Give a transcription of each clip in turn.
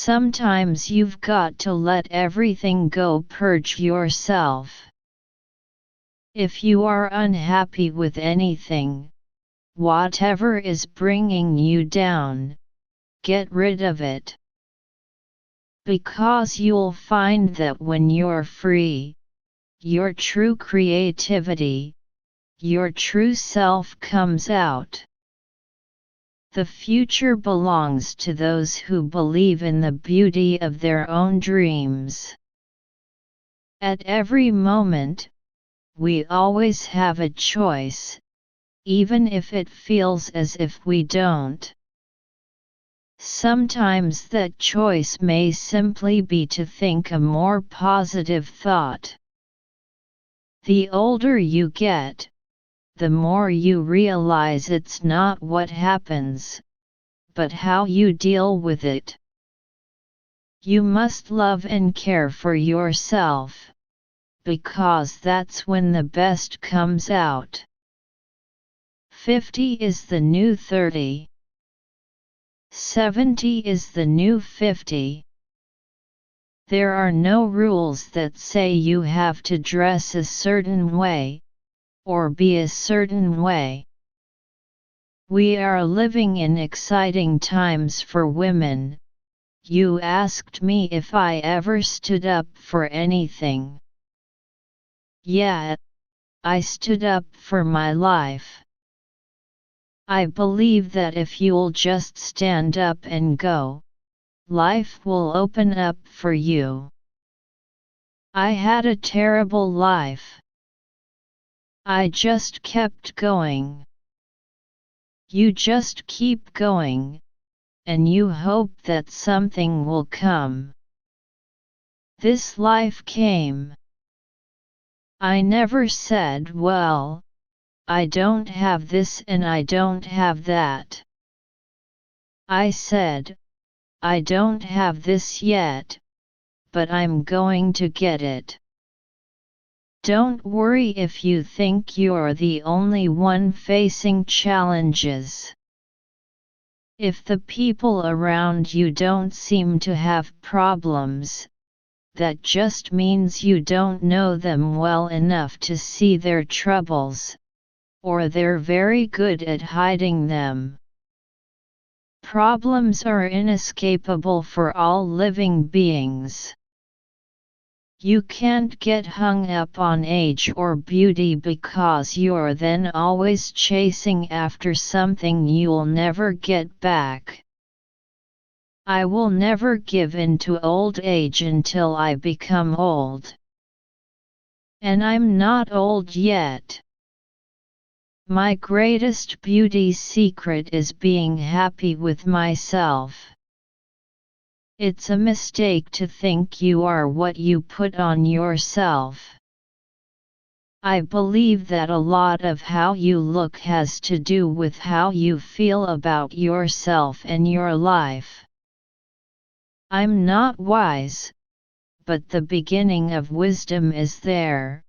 Sometimes you've got to let everything go, purge yourself. If you are unhappy with anything, whatever is bringing you down, get rid of it. Because you'll find that when you're free, your true creativity, your true self comes out. The future belongs to those who believe in the beauty of their own dreams. At every moment, we always have a choice, even if it feels as if we don't. Sometimes that choice may simply be to think a more positive thought. The older you get, the more you realize it's not what happens, but how you deal with it. You must love and care for yourself, because that's when the best comes out. 50 is the new 30. 70 is the new 50. There are no rules that say you have to dress a certain way, or be a certain way. We are living in exciting times for women. You asked me if I ever stood up for anything. Yeah, I stood up for my life. I believe that if you'll just stand up and go, life will open up for you. I had a terrible life. I just kept going. You just keep going, and you hope that something will come. This life came. I never said, well, I don't have this and I don't have that. I said, I don't have this yet, but I'm going to get it. Don't worry if you think you're the only one facing challenges. If the people around you don't seem to have problems, that just means you don't know them well enough to see their troubles, or they're very good at hiding them. Problems are inescapable for all living beings. You can't get hung up on age or beauty because you're then always chasing after something you'll never get back. I will never give in to old age until I become old. And I'm not old yet. My greatest beauty secret is being happy with myself. It's a mistake to think you are what you put on yourself. I believe that a lot of how you look has to do with how you feel about yourself and your life. I'm not wise, but the beginning of wisdom is there.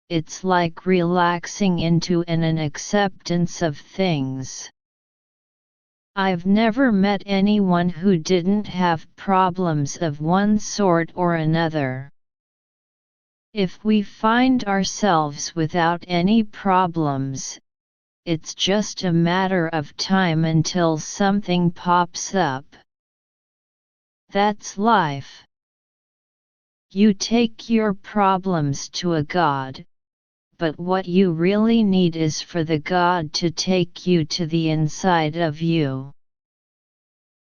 It's like relaxing into an acceptance of things. I've never met anyone who didn't have problems of one sort or another. If we find ourselves without any problems, it's just a matter of time until something pops up. That's life. You take your problems to a God, but what you really need is for the God to take you to the inside of you.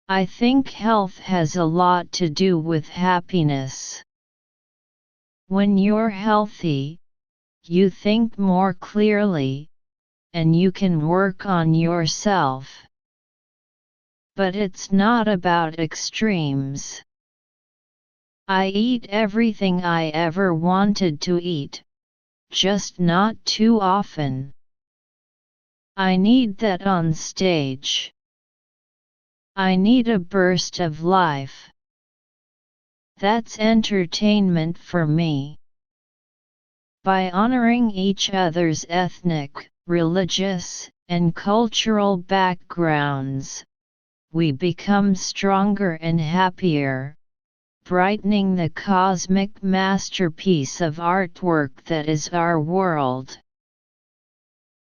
I think health has a lot to do with happiness. When you're healthy, you think more clearly, and you can work on yourself. But it's not about extremes. I eat everything I ever wanted to eat, just not too often. I need that on stage. I need a burst of life. That's entertainment for me. By honoring each other's ethnic, religious, and cultural backgrounds, we become stronger and happier, brightening the cosmic masterpiece of artwork that is our world.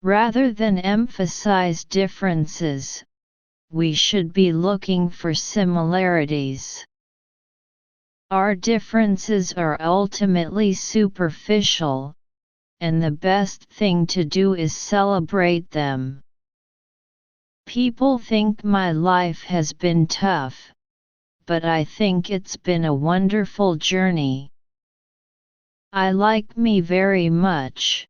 Rather than emphasize differences, we should be looking for similarities. Our differences are ultimately superficial, and the best thing to do is celebrate them. People think my life has been tough, but I think it's been a wonderful journey. I like me very much.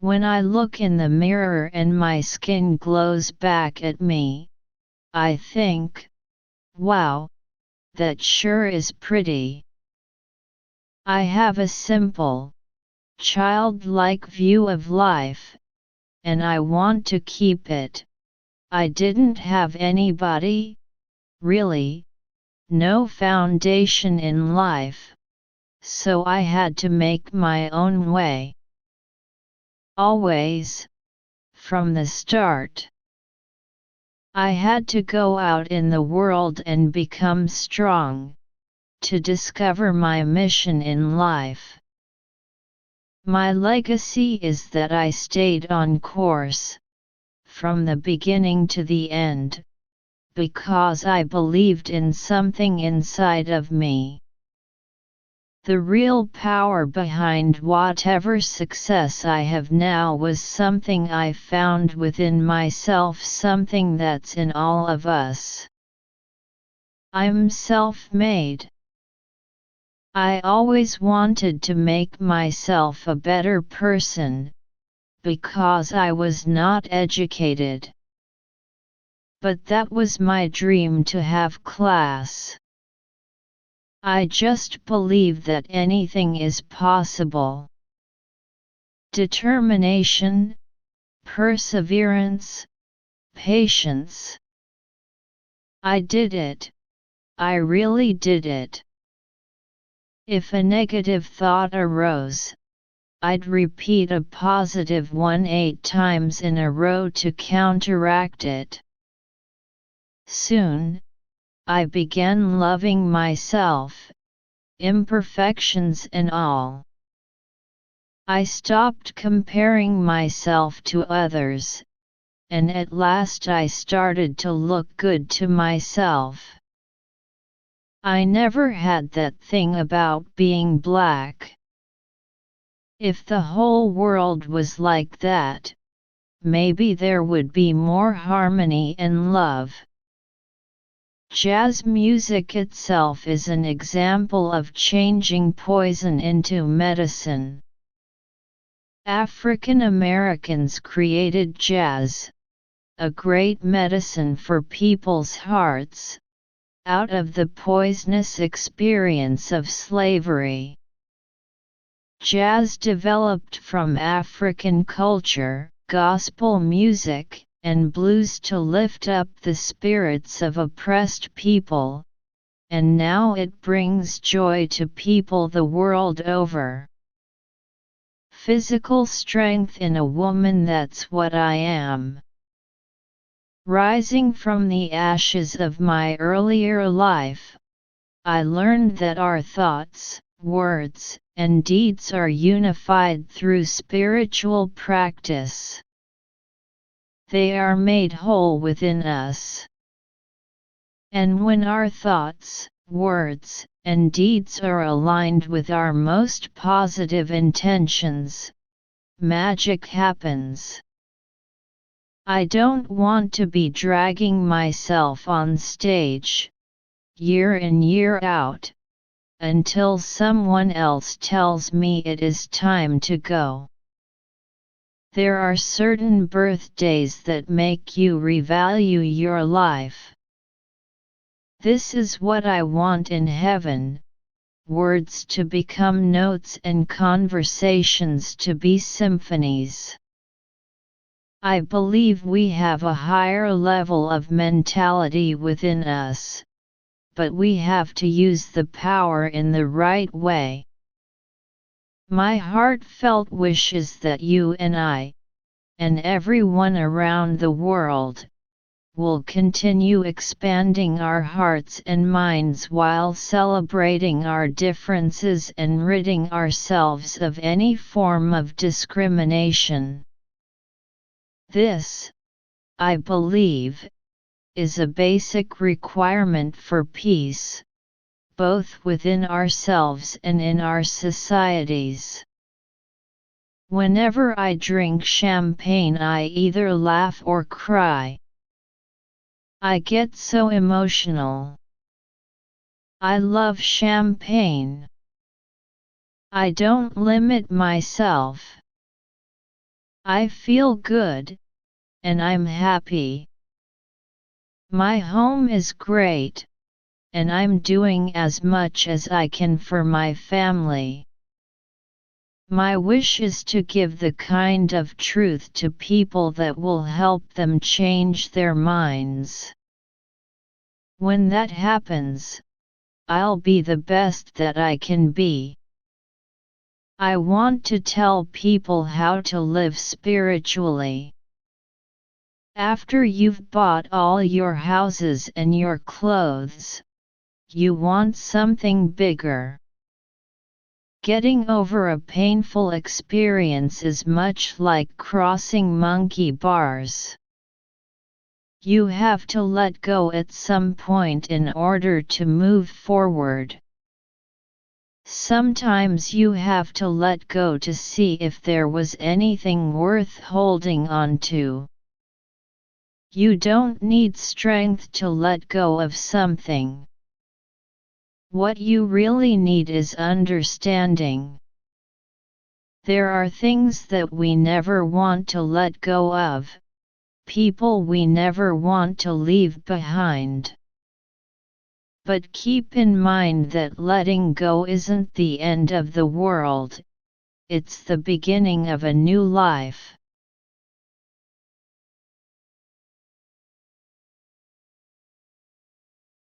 When I look in the mirror and my skin glows back at me, I think, wow, that sure is pretty. I have a simple, childlike view of life, and I want to keep it. I didn't have anybody, really, no foundation in life, so I had to make my own way. Always, from the start. I had to go out in the world and become strong, to discover my mission in life. My legacy is that I stayed on course, from the beginning to the end, because I believed in something inside of me. The real power behind whatever success I have now was something I found within myself, something that's in all of us. I'm self-made. I always wanted to make myself a better person, because I was not educated. But that was my dream, to have class. I just believe that anything is possible. Determination, perseverance, patience. I did it. I really did it. If a negative thought arose, I'd repeat a positive one 8 times in a row to counteract it. Soon, I began loving myself, imperfections and all. I stopped comparing myself to others, and at last I started to look good to myself. I never had that thing about being black. If the whole world was like that, maybe there would be more harmony and love. Jazz music itself is an example of changing poison into medicine. African Americans created jazz, a great medicine for people's hearts, out of the poisonous experience of slavery. Jazz developed from African culture, gospel music, and blues to lift up the spirits of oppressed people, and now it brings joy to people the world over. Physical strength in a woman, that's what I am. Rising from the ashes of my earlier life, I learned that our thoughts, words, and deeds are unified through spiritual practice. They are made whole within us. And when our thoughts, words, and deeds are aligned with our most positive intentions, magic happens. I don't want to be dragging myself on stage, year in year out, until someone else tells me it is time to go. There are certain birthdays that make you revalue your life. This is what I want in heaven, words to become notes and conversations to be symphonies. I believe we have a higher level of mentality within us, but we have to use the power in the right way. My heartfelt wish is that you and I, and everyone around the world, will continue expanding our hearts and minds while celebrating our differences and ridding ourselves of any form of discrimination. This, I believe, is a basic requirement for peace, both within ourselves and in our societies. Whenever I drink champagne, I either laugh or cry. I get so emotional. I love champagne. I don't limit myself. I feel good, and I'm happy. My home is great, and I'm doing as much as I can for my family. My wish is to give the kind of truth to people that will help them change their minds. When that happens, I'll be the best that I can be. I want to tell people how to live spiritually. After you've bought all your houses and your clothes, you want something bigger. Getting over a painful experience is much like crossing monkey bars. You have to let go at some point in order to move forward. Sometimes you have to let go to see if there was anything worth holding on to. You don't need strength to let go of something. What you really need is understanding. There are things that we never want to let go of, people we never want to leave behind. But keep in mind that letting go isn't the end of the world, it's the beginning of a new life.